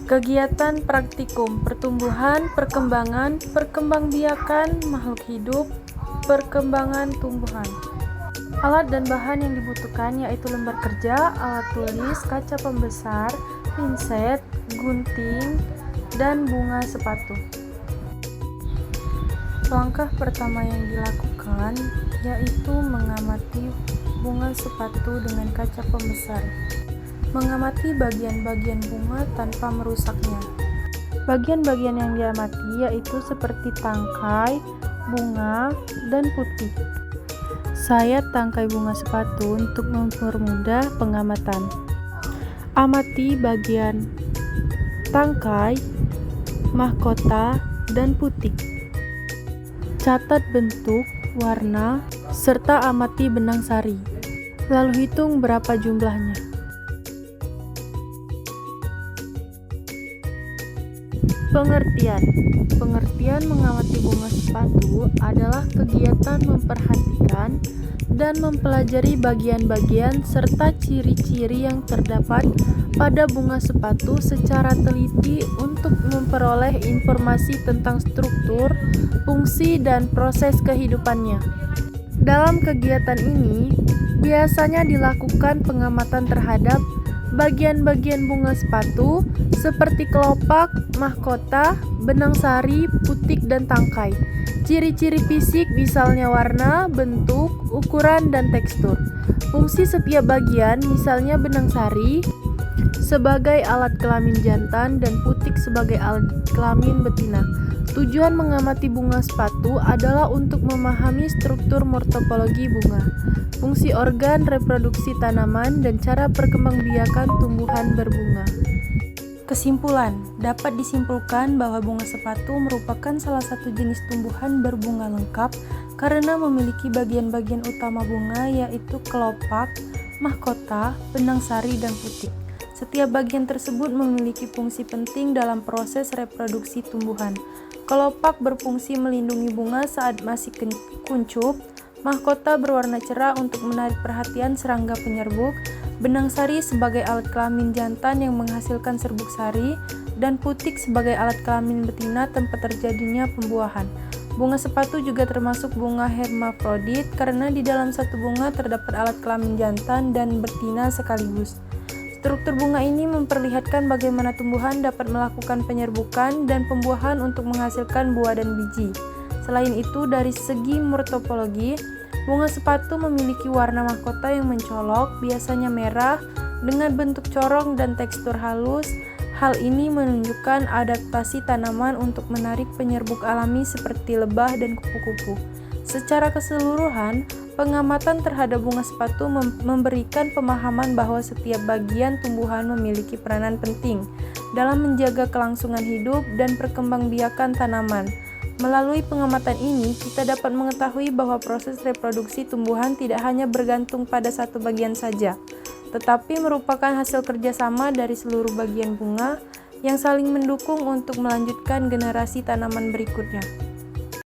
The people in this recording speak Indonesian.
Kegiatan praktikum pertumbuhan, perkembangan, perkembangbiakan makhluk hidup, perkembangan tumbuhan. Alat dan bahan yang dibutuhkan yaitu lembar kerja, alat tulis, kaca pembesar, pinset, gunting, dan bunga sepatu. Langkah pertama yang dilakukan yaitu mengamati bunga sepatu dengan kaca pembesar. Mengamati bagian-bagian bunga tanpa merusaknya. Bagian-bagian yang diamati yaitu seperti tangkai, bunga, dan putih. Saya tangkai bunga sepatu untuk mempermudah pengamatan. Amati bagian tangkai, mahkota, dan putih. Catat bentuk, warna, serta amati benang sari. Lalu hitung berapa jumlahnya. Pengertian mengamati bunga sepatu adalah kegiatan memperhatikan dan mempelajari bagian-bagian serta ciri-ciri yang terdapat pada bunga sepatu secara teliti untuk memperoleh informasi tentang struktur, fungsi, dan proses kehidupannya. Dalam kegiatan ini, biasanya dilakukan pengamatan terhadap bagian-bagian bunga sepatu seperti kelopak, mahkota, benang sari, putik, dan tangkai. Ciri-ciri fisik misalnya warna, bentuk, ukuran, dan tekstur. Fungsi setiap bagian misalnya benang sari sebagai alat kelamin jantan dan putik sebagai alat kelamin betina. Tujuan mengamati bunga sepatu adalah untuk memahami struktur morfologi bunga, fungsi organ reproduksi tanaman, dan cara perkembangbiakan tumbuhan berbunga. Kesimpulan, dapat disimpulkan bahwa bunga sepatu merupakan salah satu jenis tumbuhan berbunga lengkap karena memiliki bagian-bagian utama bunga yaitu kelopak, mahkota, benang sari, dan putik. Setiap bagian tersebut memiliki fungsi penting dalam proses reproduksi tumbuhan. Kelopak berfungsi melindungi bunga saat masih kuncup, mahkota berwarna cerah untuk menarik perhatian serangga penyerbuk, benang sari sebagai alat kelamin jantan yang menghasilkan serbuk sari, dan putik sebagai alat kelamin betina tempat terjadinya pembuahan. Bunga sepatu juga termasuk bunga hermafrodit karena di dalam satu bunga terdapat alat kelamin jantan dan betina sekaligus. Struktur bunga ini memperlihatkan bagaimana tumbuhan dapat melakukan penyerbukan dan pembuahan untuk menghasilkan buah dan biji. Selain itu, dari segi morfologi, bunga sepatu memiliki warna mahkota yang mencolok, biasanya merah, dengan bentuk corong dan tekstur halus. Hal ini menunjukkan adaptasi tanaman untuk menarik penyerbuk alami seperti lebah dan kupu-kupu. Secara keseluruhan, pengamatan terhadap bunga sepatu memberikan pemahaman bahwa setiap bagian tumbuhan memiliki peranan penting dalam menjaga kelangsungan hidup dan perkembangbiakan tanaman. Melalui pengamatan ini, kita dapat mengetahui bahwa proses reproduksi tumbuhan tidak hanya bergantung pada satu bagian saja, tetapi merupakan hasil kerjasama dari seluruh bagian bunga yang saling mendukung untuk melanjutkan generasi tanaman berikutnya.